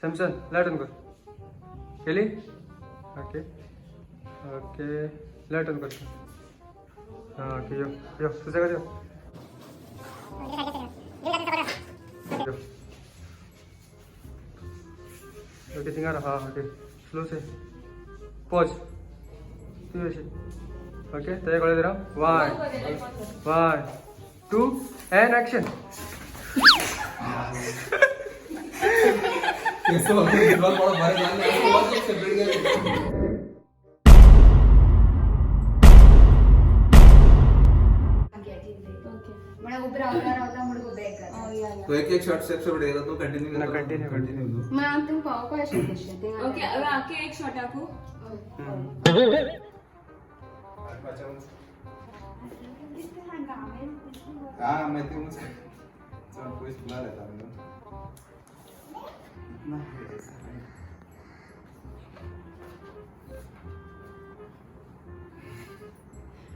Samson light on कर. केली? Okay okay light on कर. हां ओके यो यो तुझ्याकडे यो. ओके सिंगार हां ओके स्लो से पॉज तू अशी ओके त्याच्याकडे जरा 1 2 अँड ॲक्शन. तो एक शॉट सेपरेट है तो कंटिन्यू कंटिन्यू मैं तुम पाओ का ऐसे क्वेश्चन ओके अब आके एक शॉट आपको हाँ मैं तो मुझे चल कोई बुला लेता हूँ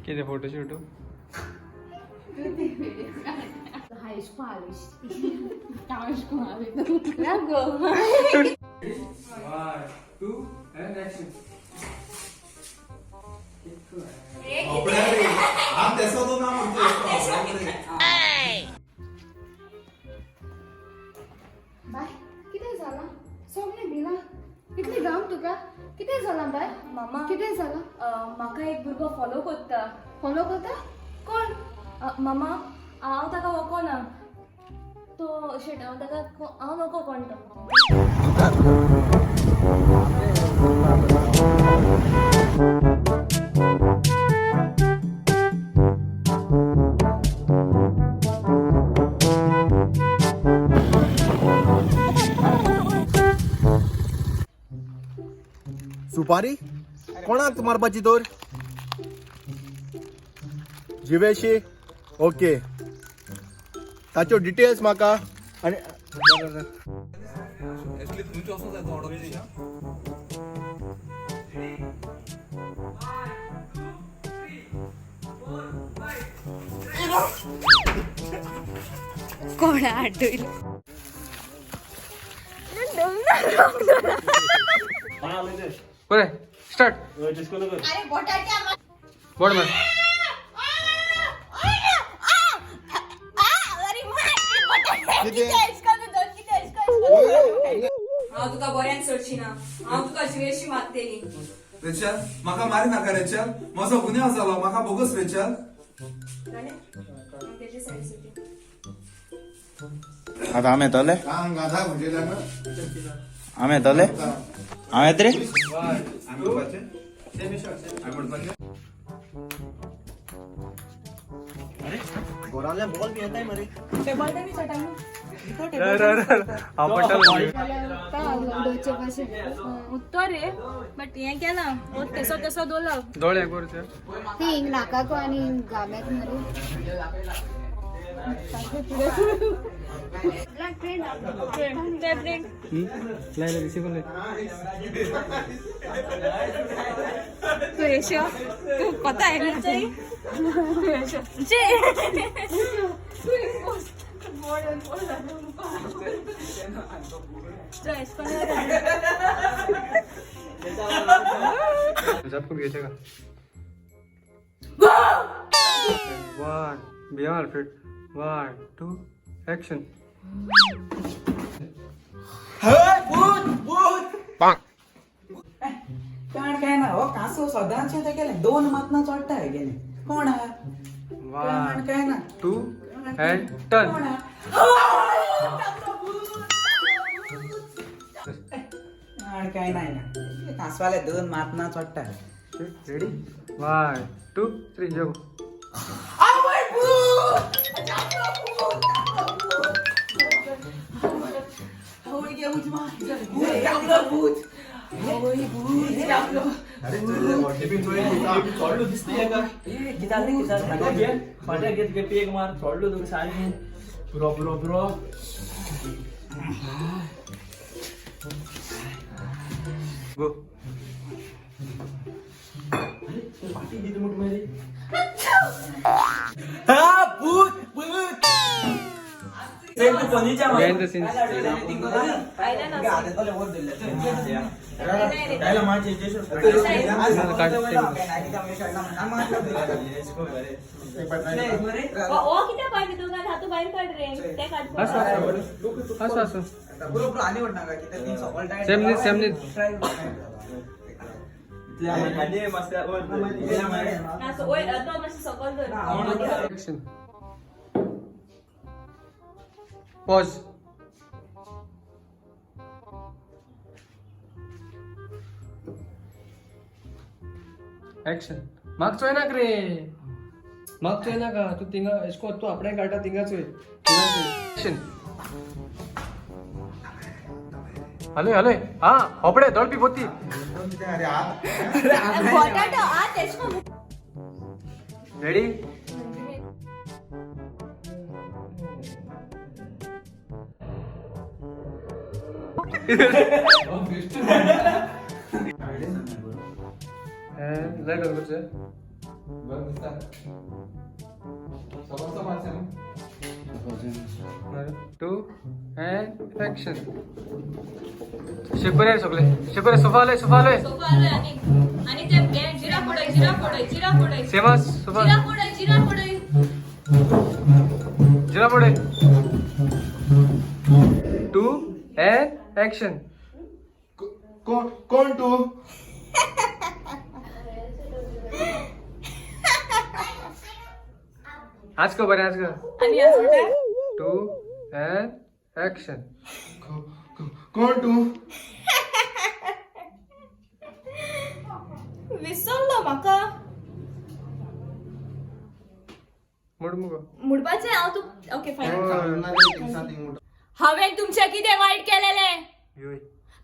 किती फोटोशूट Raiz Palis. टाइम्स को आवे Legal. 1 2 and action. आप तैसा तो ना मुझे बाय किती झाला सोमने दिला कितली गाम तुका किती झाला बाय मामा किती झाला म्हाका एक भुरगो फॉलो करता फॉलो करता कोण मामा हांव ताका वळखना तो शेट हांव ताका हांव नको कोण तो सुपारी कोणाक मारपाची तर जिवेशी ओके ताच्यो डिटेल्स म्हाका आनी एक्चुअली तुमची असं जायचं ऑर्डर कोण आठवलं बरे स्टार्ट बोर्ड मार. हांव तुका बऱ्यान सोडची ना हांव तुका जिवेशी मागतेली रेचल म्हाका मारी नाका रेचल म्हजो गुन्यांव जालो म्हाका बोगस रेचल तेजे सायडीसाठी आतां आमी येतले आमी येतले हांव येत रे आमी वचपाचे आमी म्हणपाचे गोराले बॉल बी येताय मरे ते बॉल मी चटांग आपण दोचे पाशे उत्तर रे बट हें केलां तेसो तेसो दोला डोळे करचे ती हिंग नाकाको आणि गाम्यात मरे ते फ्रेंड लायला दिसे बोले सुरेश तू पता है ना चाहिए जी झटकून घ्यायचे का 1 बिहार फिट 1 2 ॲक्शन. पण काय ना हो कासो सदांचे ते गेले 2 मातना चोडटा गेले कोण हा 1 काय ना 2 अँड टर्न. कोण हा आणि काय नाही ना कासवाले 2 मातना चोडटा रेडी 1 2 3 यो. गो हा भूत भूत Behind the scenes. ओ किती पाहिजे तुला हातू बाहेर काढ रे ते काढ असं असं ओय तो मस्त सकल कर Action. Pause. Action. मागचोय ना रे मागचोय ना का तू तिंगा इसको तू आपणे काटा तिंगाचोय Action. हले हले हा होपडे दळपी पोती बटाटा आ तेचको रेडी लाईट ऑन करचे टू अँड ऍक्शन शिकवले सगळे सोफा आले सोफा आलोय आणि ते जिरा फोडे सेमस सोफा जिरा फोडे जिरा पुढे टू अँड ऍक्शन कोण तू आज का बरे आज का आणि असं टू अँड ऍक्शन कोण तू विसरलो म्हाका मुडपाचे हांव तू ओके फायन हांवें तुमचे कितें वायट केलेले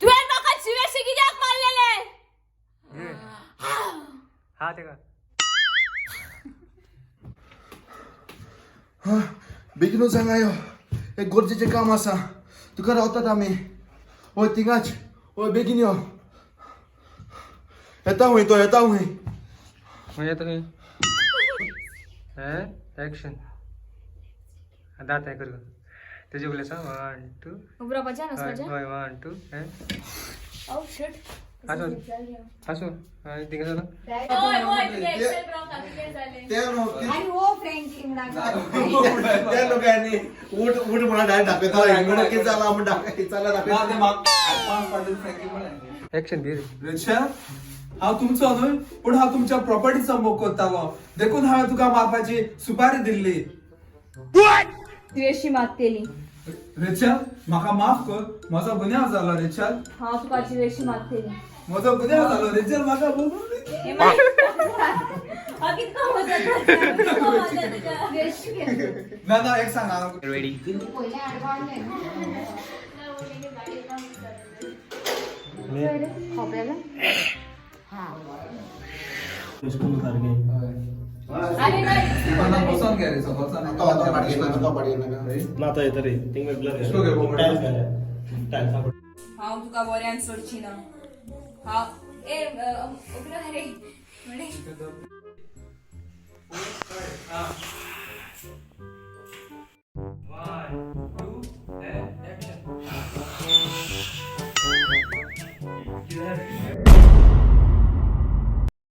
तुवें म्हाका सिरियसली कित्याक मारलेले हा ते का बेगीन सांगायो एक गरजेचें काम आसा तुका रावतात आमी हय थिंगाच हय बेगीन यो येता हूंय म्हणजे तुम्ही ऍक्शन दात आहे करू तेजे उगले सा 1 2 उबरापाचे नसपाचे हय 1 2 ओ शिट हसू आणि तिघ झालं ओय ओय तुझे एक्सेल ब्रो किती झाले आणि हो फ्रेंड त्या लोकांनी उठ म्हणा डायरेक्ट दाखवतो म्हणून किती झाला आपण चला दाखवतो ऍक्शन दे रे रिचा हांव तुमचो न्हय पूण हांव तुमच्या प्रॉपर्टीचो मोग करतालो देखून हांवें तुका मारपाची सुपारी दिल्ली तुवेशी मात केली रिचा म्हाका माफ कर म्हजो गुन्यांव जालो रिचा हांव तुका तुवेशी मात केली म्हजो गुन्यांव जालो रिचा म्हाका हे माय हा कितको मजा ना एक सांग हांव रेडी पहिले आडवाडले खोबऱ्याला आणि नाही बसोन घे रे बसोन हांव तुका बऱ्यान सोडची ना हांव ए उगडा रे म्हणे